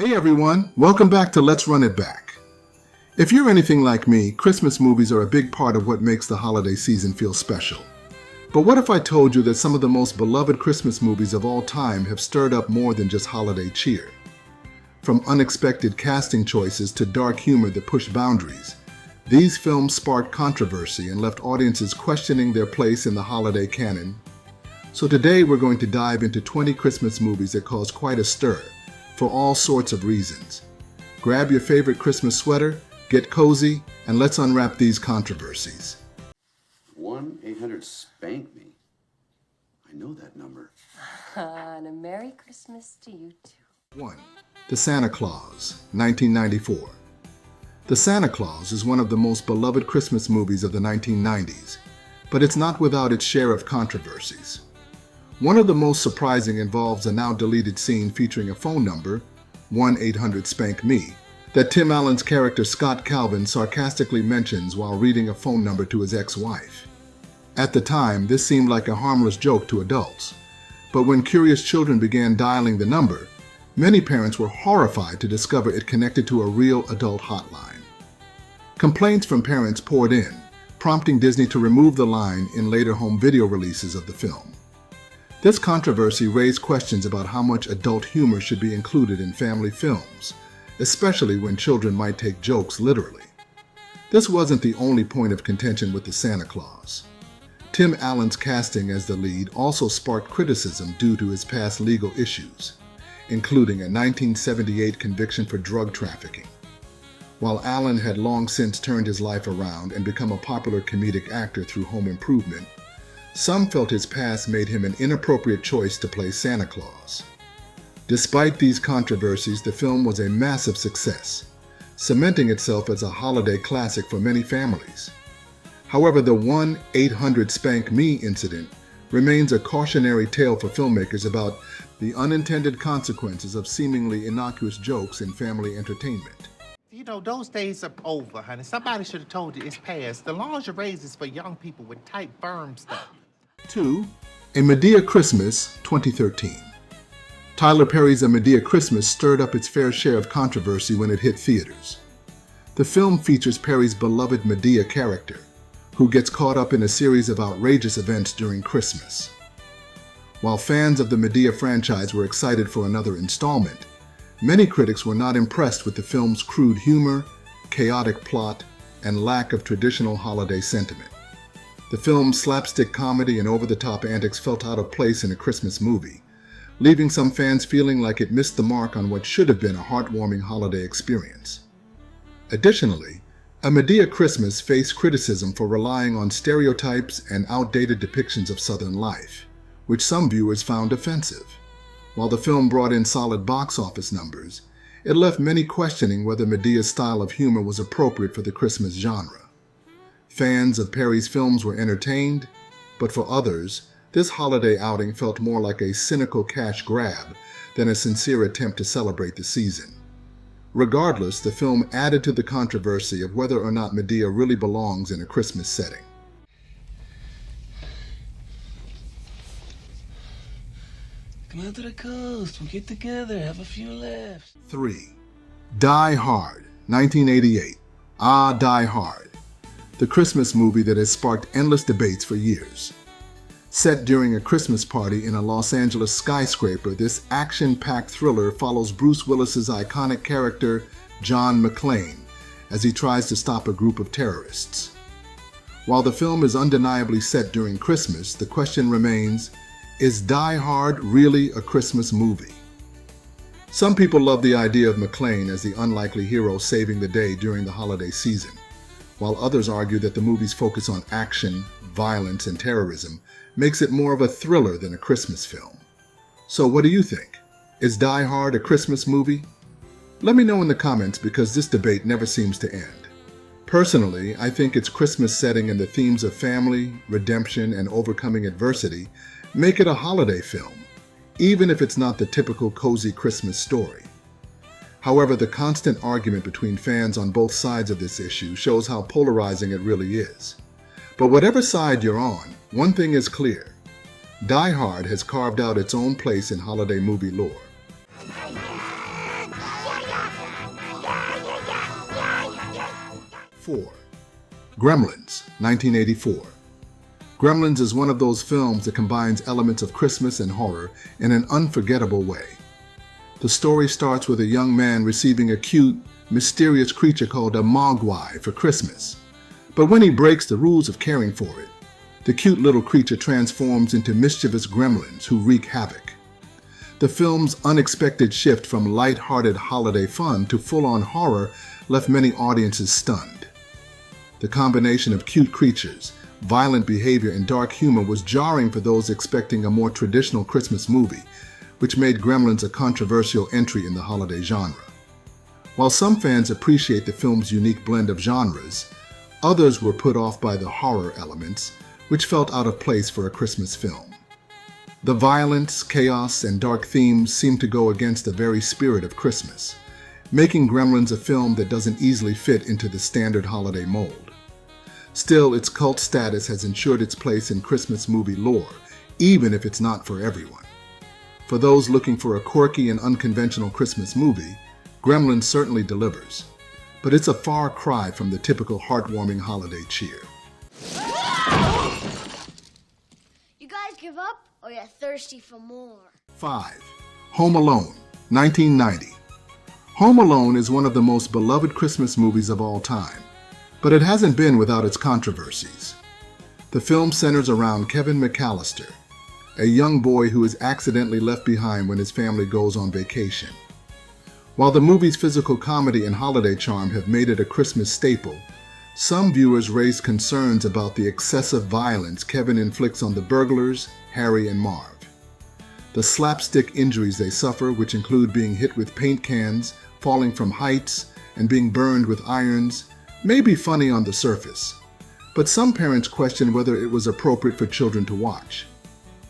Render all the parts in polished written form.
Hey everyone, welcome back to Let's Run It Back. If you're anything like me, Christmas movies are a big part of what makes the holiday season feel special. But what if I told you that some of the most beloved Christmas movies of all time have stirred up more than just holiday cheer? From unexpected casting choices to dark humor that pushed boundaries, these films sparked controversy and left audiences questioning their place in the holiday canon. So today we're going to dive into 20 Christmas movies that caused quite a stir, for all sorts of reasons. Grab your favorite Christmas sweater, get cozy, and let's unwrap these controversies. 1-800-SPANK-ME. I know that number. And a Merry Christmas to you too. 1. The Santa Claus, 1994. The Santa Claus is one of the most beloved Christmas movies of the 1990s, but it's not without its share of controversies. One of the most surprising involves a now deleted scene featuring a phone number, 1-800-SPANK-ME, that Tim Allen's character Scott Calvin sarcastically mentions while reading a phone number to his ex-wife. At the time, this seemed like a harmless joke to adults, but when curious children began dialing the number, many parents were horrified to discover it connected to a real adult hotline. Complaints from parents poured in, prompting Disney to remove the line in later home video releases of the film. This controversy raised questions about how much adult humor should be included in family films, especially when children might take jokes literally. This wasn't the only point of contention with the Santa Claus. Tim Allen's casting as the lead also sparked criticism due to his past legal issues, including a 1978 conviction for drug trafficking. While Allen had long since turned his life around and become a popular comedic actor through Home Improvement, some felt his past made him an inappropriate choice to play Santa Claus. Despite these controversies, the film was a massive success, cementing itself as a holiday classic for many families. However, the 1-800-SPANK-ME incident remains a cautionary tale for filmmakers about the unintended consequences of seemingly innocuous jokes in family entertainment. You know, those days are over, honey. Somebody should have told you it's past. The lingerie is for young people with tight, firm stuff. 2. A Madea Christmas, 2013. Tyler Perry's A Madea Christmas stirred up its fair share of controversy when it hit theaters. The film features Perry's beloved Madea character, who gets caught up in a series of outrageous events during Christmas. While fans of the Madea franchise were excited for another installment, many critics were not impressed with the film's crude humor, chaotic plot, and lack of traditional holiday sentiment. The film's slapstick comedy and over-the-top antics felt out of place in a Christmas movie, leaving some fans feeling like it missed the mark on what should have been a heartwarming holiday experience. Additionally, A Madea Christmas faced criticism for relying on stereotypes and outdated depictions of Southern life, which some viewers found offensive. While the film brought in solid box office numbers, it left many questioning whether Madea's style of humor was appropriate for the Christmas genre. Fans of Perry's films were entertained, but for others, this holiday outing felt more like a cynical cash grab than a sincere attempt to celebrate the season. Regardless, the film added to the controversy of whether or not Madea really belongs in a Christmas setting. Come out to the coast, we'll get together, have a few laughs. 3. Die Hard, 1988. Ah, Die Hard. The Christmas movie that has sparked endless debates for years. Set during a Christmas party in a Los Angeles skyscraper, this action-packed thriller follows Bruce Willis's iconic character, John McClane, as he tries to stop a group of terrorists. While the film is undeniably set during Christmas, the question remains, is Die Hard really a Christmas movie? Some people love the idea of McClane as the unlikely hero saving the day during the holiday season, while others argue that the movie's focus on action, violence, and terrorism makes it more of a thriller than a Christmas film. So what do you think? Is Die Hard a Christmas movie? Let me know in the comments because this debate never seems to end. Personally, I think its Christmas setting and the themes of family, redemption, and overcoming adversity make it a holiday film, even if it's not the typical cozy Christmas story. However, the constant argument between fans on both sides of this issue shows how polarizing it really is. But whatever side you're on, one thing is clear. Die Hard has carved out its own place in holiday movie lore. Oh my God! 4. Gremlins, 1984. Gremlins is one of those films that combines elements of Christmas and horror in an unforgettable way. The story starts with a young man receiving a cute, mysterious creature called a mogwai for Christmas. But when he breaks the rules of caring for it, the cute little creature transforms into mischievous gremlins who wreak havoc. The film's unexpected shift from light-hearted holiday fun to full-on horror left many audiences stunned. The combination of cute creatures, violent behavior, and dark humor was jarring for those expecting a more traditional Christmas movie, which made Gremlins a controversial entry in the holiday genre. While some fans appreciate the film's unique blend of genres, others were put off by the horror elements, which felt out of place for a Christmas film. The violence, chaos, and dark themes seem to go against the very spirit of Christmas, making Gremlins a film that doesn't easily fit into the standard holiday mold. Still, its cult status has ensured its place in Christmas movie lore, even if it's not for everyone. For those looking for a quirky and unconventional Christmas movie, Gremlins certainly delivers, but it's a far cry from the typical heartwarming holiday cheer. You guys give up, or you're thirsty for more? 5. Home Alone, 1990. Home Alone is one of the most beloved Christmas movies of all time, but it hasn't been without its controversies. The film centers around Kevin McAllister, a young boy who is accidentally left behind when his family goes on vacation. While the movie's physical comedy and holiday charm have made it a Christmas staple, some viewers raised concerns about the excessive violence Kevin inflicts on the burglars, Harry and Marv. The slapstick injuries they suffer, which include being hit with paint cans, falling from heights, and being burned with irons, may be funny on the surface, but some parents question whether it was appropriate for children to watch.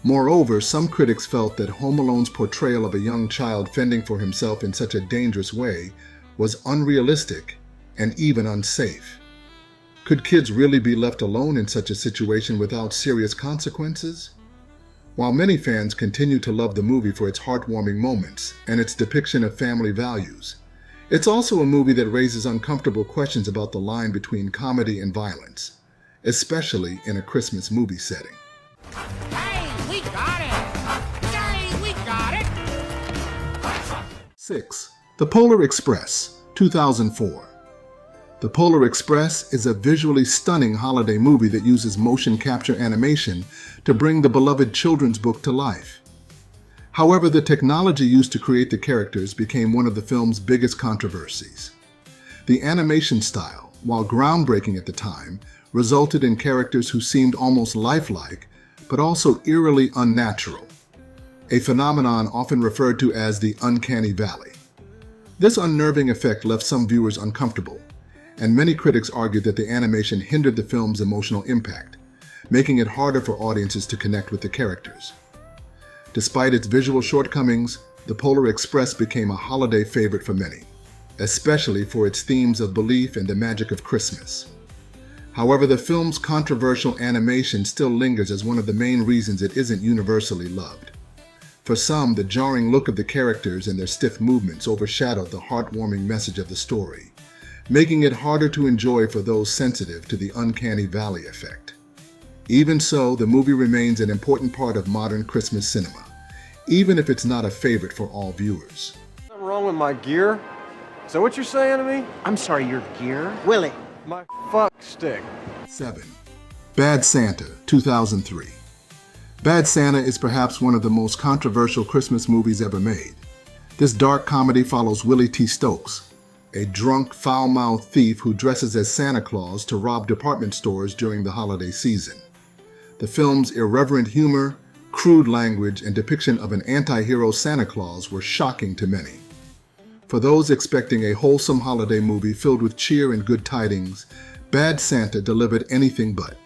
Moreover, some critics felt that Home Alone's portrayal of a young child fending for himself in such a dangerous way was unrealistic and even unsafe. Could kids really be left alone in such a situation without serious consequences? While many fans continue to love the movie for its heartwarming moments and its depiction of family values, it's also a movie that raises uncomfortable questions about the line between comedy and violence, especially in a Christmas movie setting. Hey, we got it! Hey, we got it! 6. The Polar Express, 2004. The Polar Express is a visually stunning holiday movie that uses motion capture animation to bring the beloved children's book to life. However, the technology used to create the characters became one of the film's biggest controversies. The animation style, while groundbreaking at the time, resulted in characters who seemed almost lifelike, but also eerily unnatural, a phenomenon often referred to as the uncanny valley. This unnerving effect left some viewers uncomfortable, and many critics argued that the animation hindered the film's emotional impact, making it harder for audiences to connect with the characters. Despite its visual shortcomings, The Polar Express became a holiday favorite for many, especially for its themes of belief and the magic of Christmas. However, the film's controversial animation still lingers as one of the main reasons it isn't universally loved. For some, the jarring look of the characters and their stiff movements overshadowed the heartwarming message of the story, making it harder to enjoy for those sensitive to the uncanny valley effect. Even so, the movie remains an important part of modern Christmas cinema, even if it's not a favorite for all viewers. Something wrong with my gear? Is that what you're saying to me? I'm sorry, your gear? Willie. My fuck stick. 7. Bad Santa, 2003. Bad Santa is perhaps one of the most controversial Christmas movies ever made. This dark comedy follows Willie T. Stokes, a drunk, foul-mouthed thief who dresses as Santa Claus to rob department stores during the holiday season. The film's irreverent humor, crude language, and depiction of an anti-hero Santa Claus were shocking to many. For those expecting a wholesome holiday movie filled with cheer and good tidings, Bad Santa delivered anything but.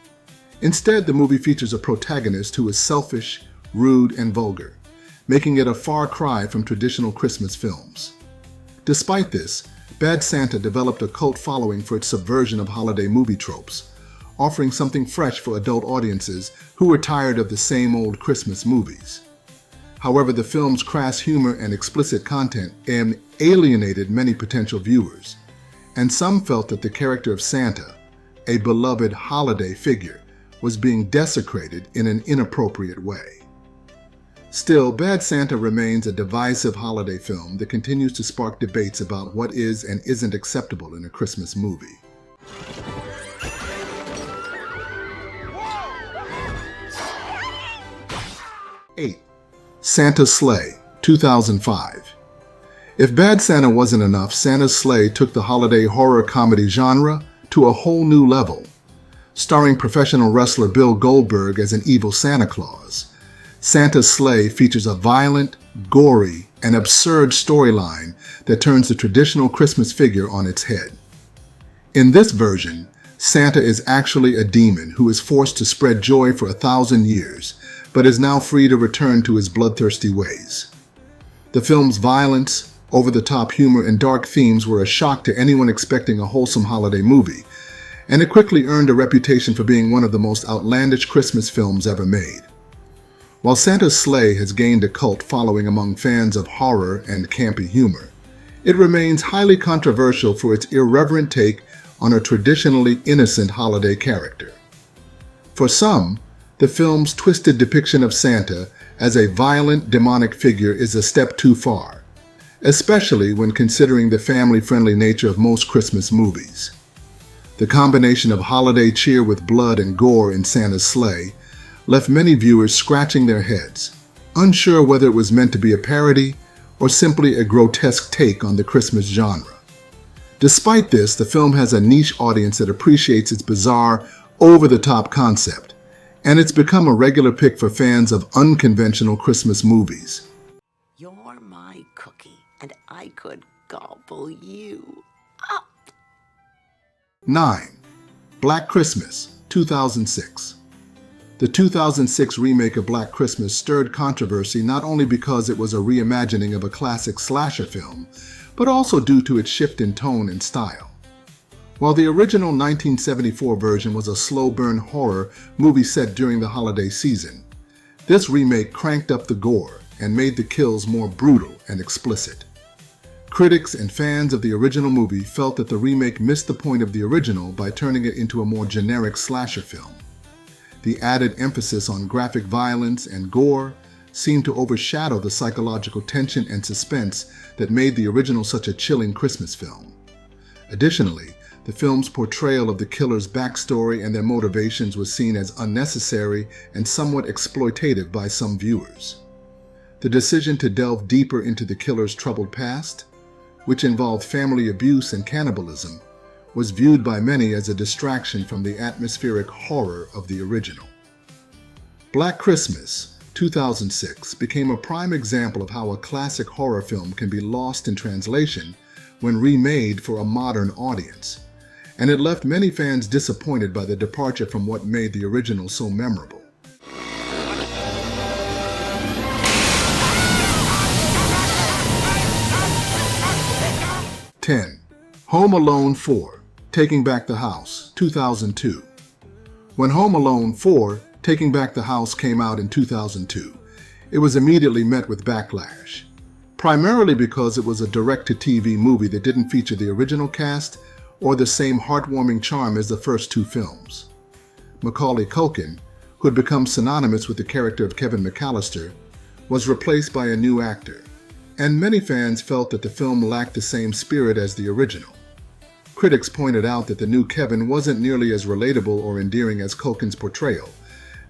Instead, the movie features a protagonist who is selfish, rude, and vulgar, making it a far cry from traditional Christmas films. Despite this, Bad Santa developed a cult following for its subversion of holiday movie tropes, offering something fresh for adult audiences who were tired of the same old Christmas movies. However, the film's crass humor and explicit content alienated many potential viewers, and some felt that the character of Santa, a beloved holiday figure, was being desecrated in an inappropriate way. Still, Bad Santa remains a divisive holiday film that continues to spark debates about what is and isn't acceptable in a Christmas movie. 8. SantaSLE, 2005. If Bad Santa wasn't enough, SantaSLE took the holiday horror comedy genre to a whole new level. Starring professional wrestler Bill Goldberg as an evil Santa Claus, SantaSLE features a violent, gory, and absurd storyline that turns the traditional Christmas figure on its head. In this version, Santa is actually a demon who is forced to spread joy for 1,000 years, but is now free to return to his bloodthirsty ways. The film's violence, over-the-top humor, and dark themes were a shock to anyone expecting a wholesome holiday movie, and it quickly earned a reputation for being one of the most outlandish Christmas films ever made. While SantaSLE has gained a cult following among fans of horror and campy humor, it remains highly controversial for its irreverent take on a traditionally innocent holiday character. For some, the film's twisted depiction of Santa as a violent, demonic figure is a step too far, especially when considering the family-friendly nature of most Christmas movies. The combination of holiday cheer with blood and gore in SantaSLE left many viewers scratching their heads, unsure whether it was meant to be a parody or simply a grotesque take on the Christmas genre. Despite this, the film has a niche audience that appreciates its bizarre, over-the-top concept, and it's become a regular pick for fans of unconventional Christmas movies. You're my cookie, and I could gobble you up. 9. Black Christmas, 2006. The 2006 remake of Black Christmas stirred controversy not only because it was a reimagining of a classic slasher film, but also due to its shift in tone and style. While the original 1974 version was a slow-burn horror movie set during the holiday season, this remake cranked up the gore and made the kills more brutal and explicit. Critics and fans of the original movie felt that the remake missed the point of the original by turning it into a more generic slasher film. The added emphasis on graphic violence and gore seemed to overshadow the psychological tension and suspense that made the original such a chilling Christmas film. Additionally, the film's portrayal of the killer's backstory and their motivations was seen as unnecessary and somewhat exploitative by some viewers. The decision to delve deeper into the killer's troubled past, which involved family abuse and cannibalism, was viewed by many as a distraction from the atmospheric horror of the original. Black Christmas, 2006, became a prime example of how a classic horror film can be lost in translation when remade for a modern audience, and it left many fans disappointed by the departure from what made the original so memorable. 10. Home Alone 4, Taking Back the House, 2002. When Home Alone 4, Taking Back the House came out in 2002, it was immediately met with backlash, primarily because it was a direct-to-TV movie that didn't feature the original cast or the same heartwarming charm as the first two films. Macaulay Culkin, who had become synonymous with the character of Kevin McAllister, was replaced by a new actor, and many fans felt that the film lacked the same spirit as the original. Critics pointed out that the new Kevin wasn't nearly as relatable or endearing as Culkin's portrayal,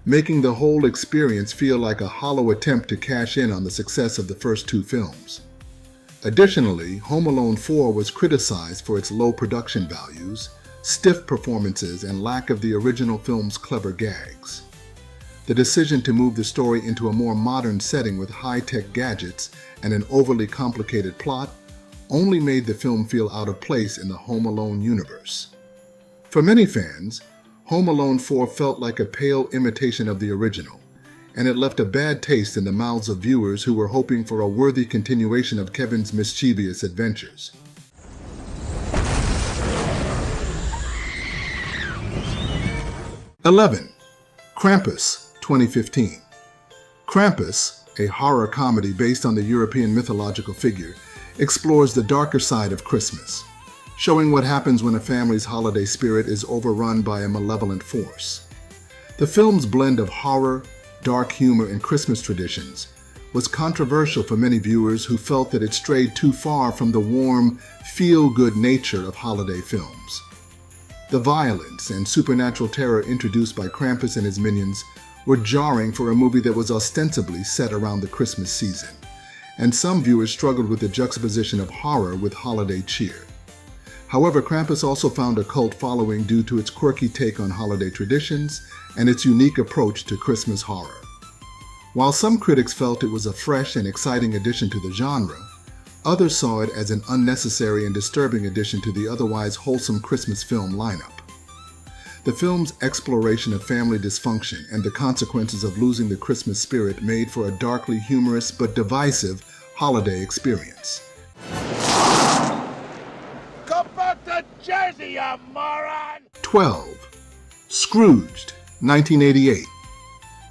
making the whole experience feel like a hollow attempt to cash in on the success of the first two films. Additionally, Home Alone 4 was criticized for its low production values, stiff performances, and lack of the original film's clever gags. The decision to move the story into a more modern setting with high-tech gadgets and an overly complicated plot only made the film feel out of place in the Home Alone universe. For many fans, Home Alone 4 felt like a pale imitation of the original, and it left a bad taste in the mouths of viewers who were hoping for a worthy continuation of Kevin's mischievous adventures. 11. Krampus, 2015. Krampus, a horror comedy based on the European mythological figure, explores the darker side of Christmas. showing what happens when a family's holiday spirit is overrun by a malevolent force. The film's blend of horror, dark humor, and Christmas traditions was controversial for many viewers who felt that it strayed too far from the warm, feel-good nature of holiday films. The violence and supernatural terror introduced by Krampus and his minions were jarring for a movie that was ostensibly set around the Christmas season, and some viewers struggled with the juxtaposition of horror with holiday cheer. However, Krampus also found a cult following due to its quirky take on holiday traditions and its unique approach to Christmas horror. While some critics felt it was a fresh and exciting addition to the genre, others saw it as an unnecessary and disturbing addition to the otherwise wholesome Christmas film lineup. The film's exploration of family dysfunction and the consequences of losing the Christmas spirit made for a darkly humorous but divisive holiday experience. Go back to Jersey, you moron! 12. Scrooged, 1988.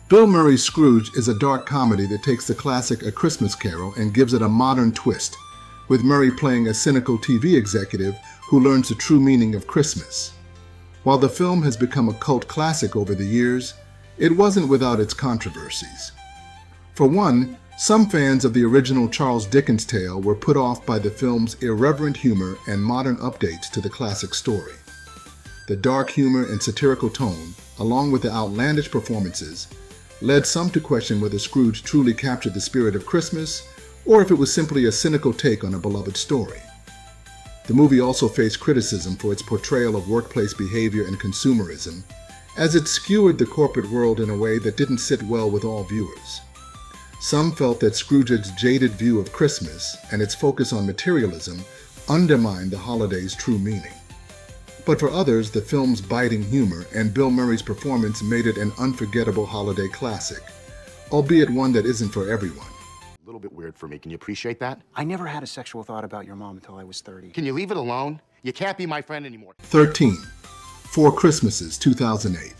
Bill Murray's Scrooged is a dark comedy that takes the classic A Christmas Carol and gives it a modern twist, with Murray playing a cynical TV executive who learns the true meaning of Christmas. While the film has become a cult classic over the years, it wasn't without its controversies. For one, some fans of the original Charles Dickens tale were put off by the film's irreverent humor and modern updates to the classic story. The dark humor and satirical tone, along with the outlandish performances, led some to question whether Scrooge truly captured the spirit of Christmas or if it was simply a cynical take on a beloved story. The movie also faced criticism for its portrayal of workplace behavior and consumerism, as it skewered the corporate world in a way that didn't sit well with all viewers. Some felt that Scrooge's jaded view of Christmas and its focus on materialism undermined the holiday's true meaning. But for others, the film's biting humor and Bill Murray's performance made it an unforgettable holiday classic, albeit one that isn't for everyone. A little bit weird for me. Can you appreciate that? I never had a sexual thought about your mom until I was 30. Can you leave it alone? You can't be my friend anymore. 13. Four Christmases, 2008.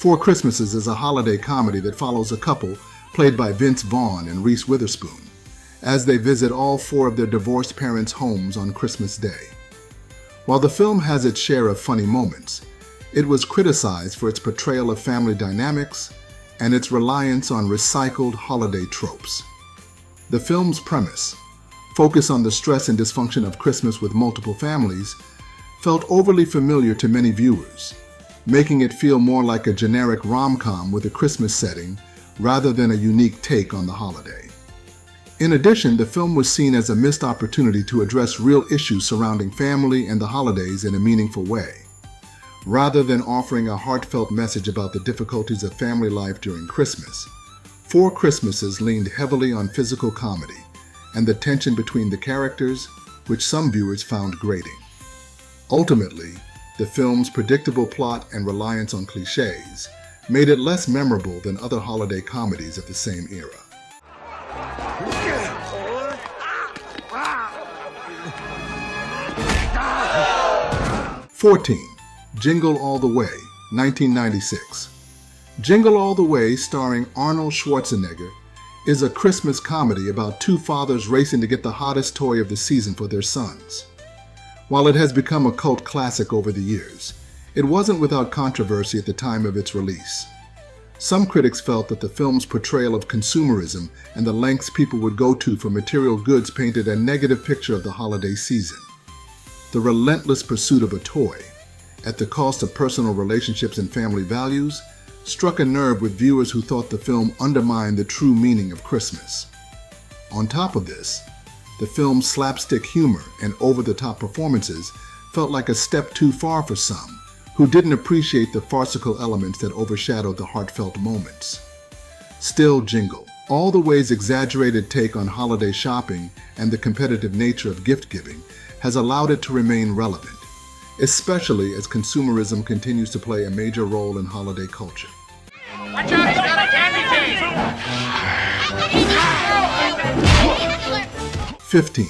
Four Christmases is a holiday comedy that follows a couple played by Vince Vaughn and Reese Witherspoon as they visit all four of their divorced parents' homes on Christmas Day. While the film has its share of funny moments, it was criticized for its portrayal of family dynamics and its reliance on recycled holiday tropes. The film's premise, focus on the stress and dysfunction of Christmas with multiple families, felt overly familiar to many viewers, making it feel more like a generic rom-com with a Christmas setting rather than a unique take on the holiday. In addition, the film was seen as a missed opportunity to address real issues surrounding family and the holidays in a meaningful way. Rather than offering a heartfelt message about the difficulties of family life during Christmas, Four Christmases leaned heavily on physical comedy and the tension between the characters, which some viewers found grating. Ultimately, the film's predictable plot and reliance on cliches made it less memorable than other holiday comedies of the same era. 14. Jingle All The Way, 1996. Jingle All The Way, starring Arnold Schwarzenegger, is a Christmas comedy about two fathers racing to get the hottest toy of the season for their sons. While it has become a cult classic over the years, it wasn't without controversy at the time of its release. Some critics felt that the film's portrayal of consumerism and the lengths people would go to for material goods painted a negative picture of the holiday season. The relentless pursuit of a toy, at the cost of personal relationships and family values, struck a nerve with viewers who thought the film undermined the true meaning of Christmas. On top of this, the film's slapstick humor and over-the-top performances felt like a step too far for some, who didn't appreciate the farcical elements that overshadowed the heartfelt moments. Still, Jingle All The Way's exaggerated take on holiday shopping and the competitive nature of gift-giving has allowed it to remain relevant, especially as consumerism continues to play a major role in holiday culture. Watch out, he's got a candy cane! 15.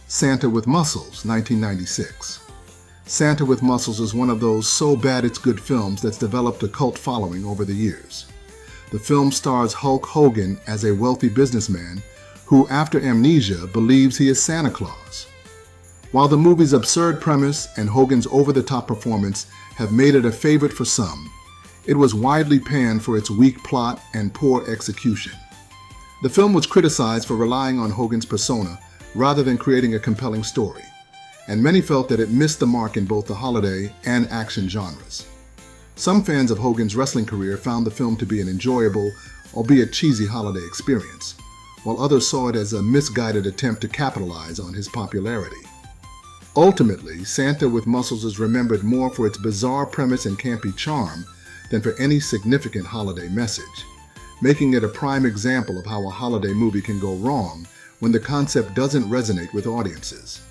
Santa with Muscles, 1996. Santa with Muscles is one of those so bad it's good films that's developed a cult following over the years. The film stars Hulk Hogan as a wealthy businessman who, after amnesia, believes he is Santa Claus. While the movie's absurd premise and Hogan's over-the-top performance have made it a favorite for some, it was widely panned for its weak plot and poor execution. The film was criticized for relying on Hogan's persona rather than creating a compelling story, and many felt that it missed the mark in both the holiday and action genres. Some fans of Hogan's wrestling career found the film to be an enjoyable, albeit cheesy holiday experience, while others saw it as a misguided attempt to capitalize on his popularity. Ultimately, Santa with Muscles is remembered more for its bizarre premise and campy charm than for any significant holiday message, making it a prime example of how a holiday movie can go wrong when the concept doesn't resonate with audiences.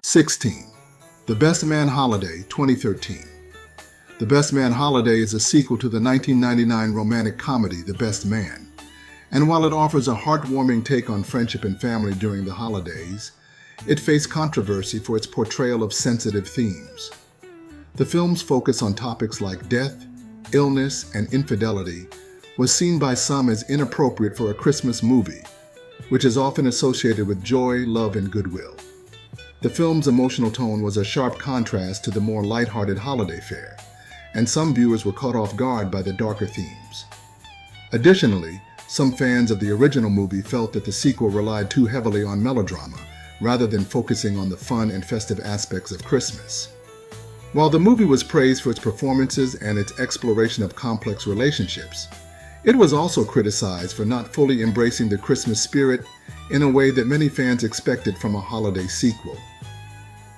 16. The Best Man Holiday 2013. The Best Man Holiday is a sequel to the 1999 romantic comedy The Best Man. And while it offers a heartwarming take on friendship and family during the holidays, it faced controversy for its portrayal of sensitive themes. The film's focus on topics like death, illness, and infidelity was seen by some as inappropriate for a Christmas movie, which is often associated with joy, love, and goodwill. The film's emotional tone was a sharp contrast to the more lighthearted holiday fare, and some viewers were caught off guard by the darker themes. Additionally, some fans of the original movie felt that the sequel relied too heavily on melodrama, rather than focusing on the fun and festive aspects of Christmas. While the movie was praised for its performances and its exploration of complex relationships, it was also criticized for not fully embracing the Christmas spirit in a way that many fans expected from a holiday sequel.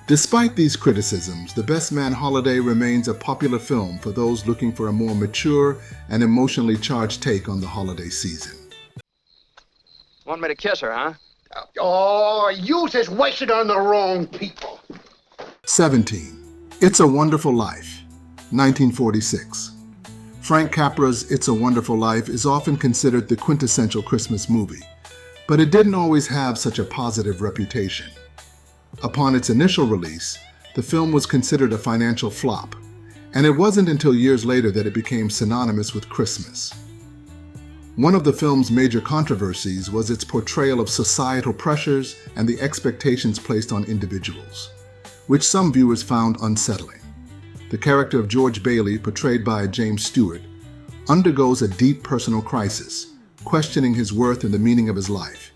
Despite these criticisms, The Best Man Holiday remains a popular film for those looking for a more mature and emotionally charged take on the holiday season. Want me to kiss her, huh? Oh, you just wasted on the wrong people. 17. It's a Wonderful Life, 1946. Frank Capra's It's a Wonderful Life is often considered the quintessential Christmas movie, but it didn't always have such a positive reputation. Upon its initial release, the film was considered a financial flop, and it wasn't until years later that it became synonymous with Christmas. One of the film's major controversies was its portrayal of societal pressures and the expectations placed on individuals, which some viewers found unsettling. The character of George Bailey, portrayed by James Stewart, undergoes a deep personal crisis, questioning his worth and the meaning of his life,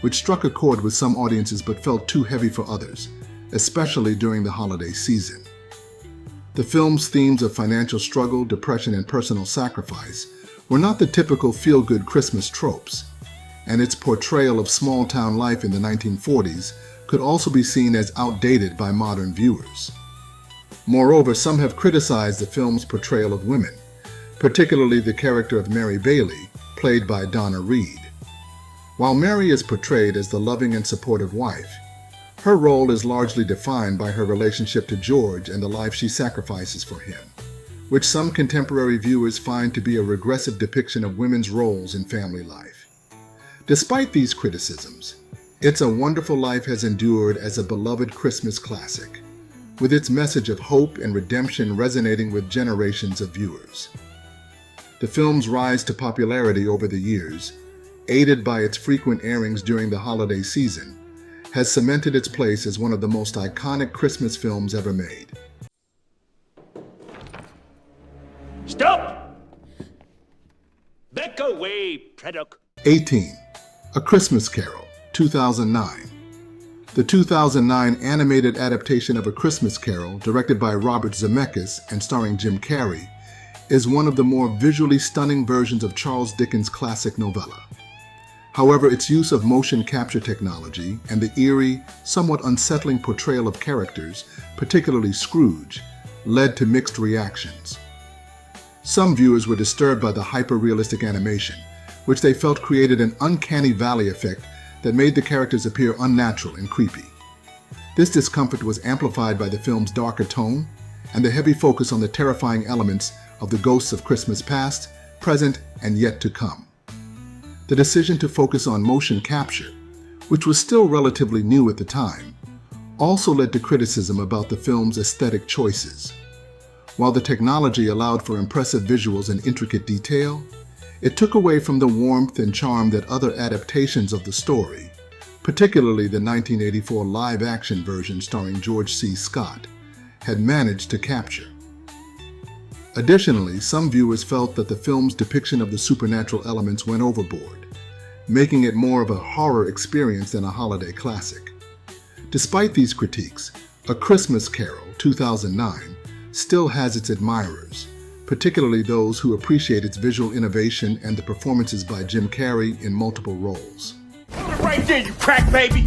which struck a chord with some audiences but felt too heavy for others, especially during the holiday season. The film's themes of financial struggle, depression, and personal sacrifice were not the typical feel-good Christmas tropes, and its portrayal of small-town life in the 1940s could also be seen as outdated by modern viewers. Moreover, some have criticized the film's portrayal of women, particularly the character of Mary Bailey, played by Donna Reed. While Mary is portrayed as the loving and supportive wife, her role is largely defined by her relationship to George and the life she sacrifices for him, which some contemporary viewers find to be a regressive depiction of women's roles in family life. Despite these criticisms, It's a Wonderful Life has endured as a beloved Christmas classic, with its message of hope and redemption resonating with generations of viewers. The film's rise to popularity over the years, aided by its frequent airings during the holiday season, has cemented its place as one of the most iconic Christmas films ever made. Stop! Back away, Predok. 18. A Christmas Carol, 2009. The 2009 animated adaptation of A Christmas Carol, directed by Robert Zemeckis and starring Jim Carrey, is one of the more visually stunning versions of Charles Dickens' classic novella. However, its use of motion capture technology and the eerie, somewhat unsettling portrayal of characters, particularly Scrooge, led to mixed reactions. Some viewers were disturbed by the hyper-realistic animation, which they felt created an uncanny valley effect that made the characters appear unnatural and creepy. This discomfort was amplified by the film's darker tone and the heavy focus on the terrifying elements of the ghosts of Christmas past, present, and yet to come. The decision to focus on motion capture, which was still relatively new at the time, also led to criticism about the film's aesthetic choices. While the technology allowed for impressive visuals and intricate detail, it took away from the warmth and charm that other adaptations of the story, particularly the 1984 live-action version starring George C. Scott, had managed to capture. Additionally, some viewers felt that the film's depiction of the supernatural elements went overboard, making it more of a horror experience than a holiday classic. Despite these critiques, A Christmas Carol, 2009, still has its admirers, particularly those who appreciate its visual innovation and the performances by Jim Carrey in multiple roles. Right there, you crack baby.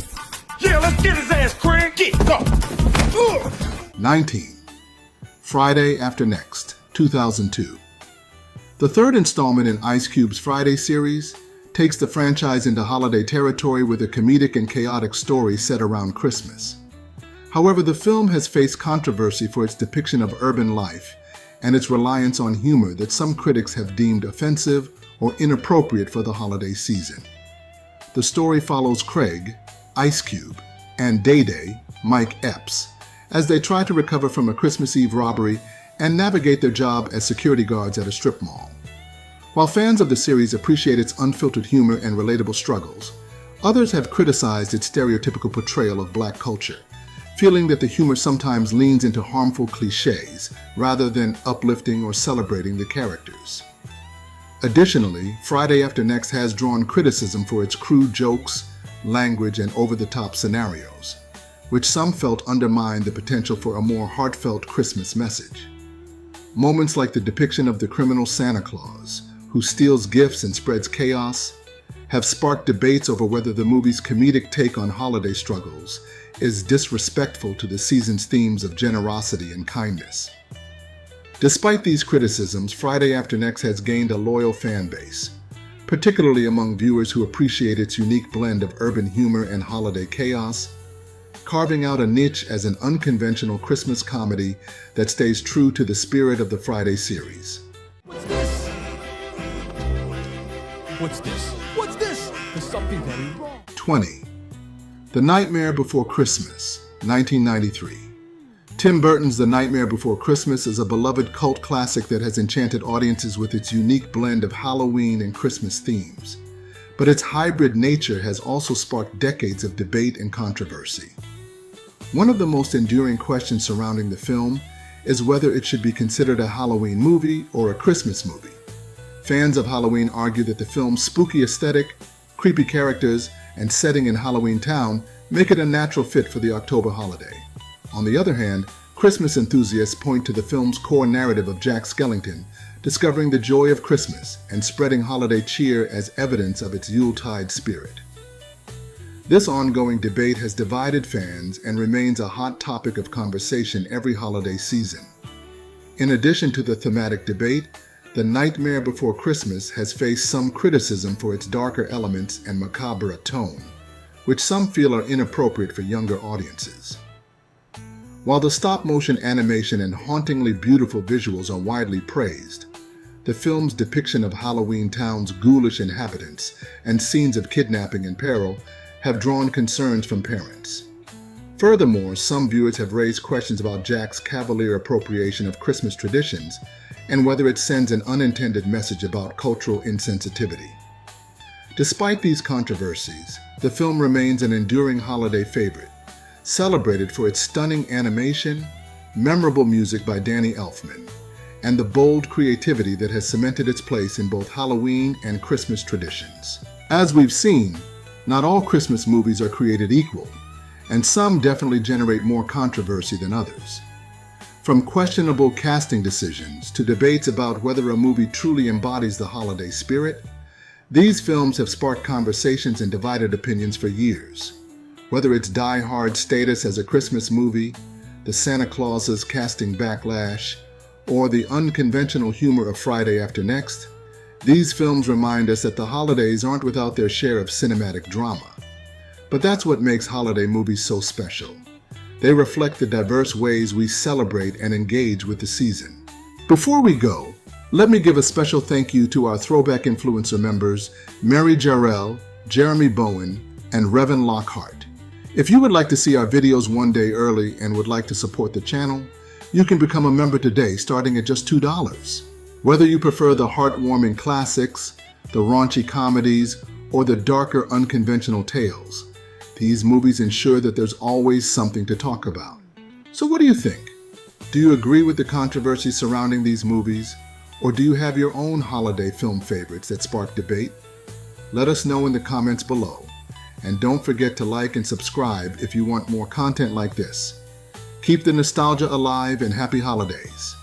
Yeah, let's get his ass, Craig. Get, go. 19. Friday After Next, 2002. The third installment in Ice Cube's Friday series takes the franchise into holiday territory with a comedic and chaotic story set around Christmas. However, the film has faced controversy for its depiction of urban life and its reliance on humor that some critics have deemed offensive or inappropriate for the holiday season. The story follows Craig, Ice Cube, and Day-Day, Mike Epps, as they try to recover from a Christmas Eve robbery and navigate their job as security guards at a strip mall. While fans of the series appreciate its unfiltered humor and relatable struggles, others have criticized its stereotypical portrayal of Black culture, feeling that the humor sometimes leans into harmful cliches rather than uplifting or celebrating the characters. Additionally, Friday After Next has drawn criticism for its crude jokes, language, and over-the-top scenarios, which some felt undermined the potential for a more heartfelt Christmas message. Moments like the depiction of the criminal Santa Claus, who steals gifts and spreads chaos, have sparked debates over whether the movie's comedic take on holiday struggles is disrespectful to the season's themes of generosity and kindness. Despite these criticisms, Friday After Next has gained a loyal fan base, particularly among viewers who appreciate its unique blend of urban humor and holiday chaos, carving out a niche as an unconventional Christmas comedy that stays true to the spirit of the Friday series. What's this? What's this? What's this? There's something very wrong. 20. The Nightmare Before Christmas, 1993. Tim Burton's The Nightmare Before Christmas is a beloved cult classic that has enchanted audiences with its unique blend of Halloween and Christmas themes. But its hybrid nature has also sparked decades of debate and controversy. One of the most enduring questions surrounding the film is whether it should be considered a Halloween movie or a Christmas movie. Fans of Halloween argue that the film's spooky aesthetic, creepy characters, and setting in Halloween Town make it a natural fit for the October holiday. On the other hand, Christmas enthusiasts point to the film's core narrative of Jack Skellington discovering the joy of Christmas and spreading holiday cheer as evidence of its Yuletide spirit. This ongoing debate has divided fans and remains a hot topic of conversation every holiday season. In addition to the thematic debate, The Nightmare Before Christmas has faced some criticism for its darker elements and macabre tone, which some feel are inappropriate for younger audiences. While the stop-motion animation and hauntingly beautiful visuals are widely praised, the film's depiction of Halloween Town's ghoulish inhabitants and scenes of kidnapping and peril have drawn concerns from parents. Furthermore, some viewers have raised questions about Jack's cavalier appropriation of Christmas traditions and whether it sends an unintended message about cultural insensitivity. Despite these controversies, the film remains an enduring holiday favorite, celebrated for its stunning animation, memorable music by Danny Elfman, and the bold creativity that has cemented its place in both Halloween and Christmas traditions. As we've seen, not all Christmas movies are created equal, and some definitely generate more controversy than others. From questionable casting decisions to debates about whether a movie truly embodies the holiday spirit, these films have sparked conversations and divided opinions for years. Whether it's Die Hard's status as a Christmas movie, the Santa Claus's casting backlash, or the unconventional humor of Friday After Next, these films remind us that the holidays aren't without their share of cinematic drama. But that's what makes holiday movies so special. They reflect the diverse ways we celebrate and engage with the season. Before we go, let me give a special thank you to our Throwback Influencer members, Mary Jarrell, Jeremy Bowen, and Revan Lockhart. If you would like to see our videos one day early and would like to support the channel, you can become a member today starting at just $2. Whether you prefer the heartwarming classics, the raunchy comedies, or the darker unconventional tales. These movies ensure that there's always something to talk about. So what do you think? Do you agree with the controversy surrounding these movies? Or do you have your own holiday film favorites that spark debate? Let us know in the comments below. And don't forget to like and subscribe if you want more content like this. Keep the nostalgia alive and happy holidays.